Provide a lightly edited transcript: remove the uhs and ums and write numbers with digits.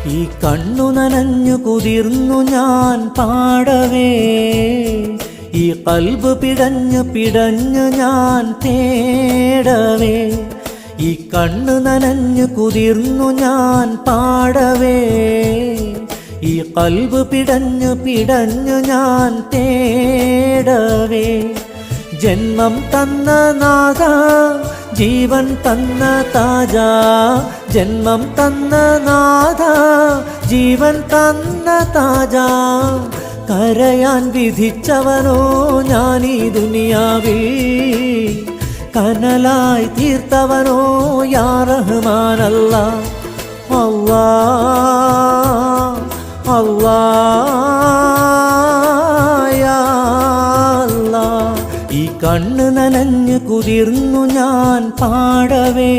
ഈ കണ്ണു നനഞ്ഞു കുതിർന്നു ഞാൻ പാടവേ, ഈ കൽബ് പിടഞ്ഞു പിടഞ്ഞു ഞാൻ തേടവേ. ഈ കണ്ണു നനഞ്ഞു കുതിർന്നു ഞാൻ പാടവേ, ഈ കൽബ് പിടഞ്ഞു പിടഞ്ഞു ഞാൻ തേടവേ. ജന്മം തന്ന നാഥ, ജീവൻ തന്ന താജ, ജന്മം തന്ന നാഥ, ജീവൻ തന്ന താജ. കരയാൻ വിധിച്ചവനോ ഞാനീ ദുനിയാവിൽ, കനലായി തീർത്തവനോ യാ റഹ്മാൻ അല്ലാ. അല്ലാ അല്ലാ യാ അല്ലാ. ഈ കണ്ണ് നനഞ്ഞു കുതിർന്നു ഞാൻ പാടവേ.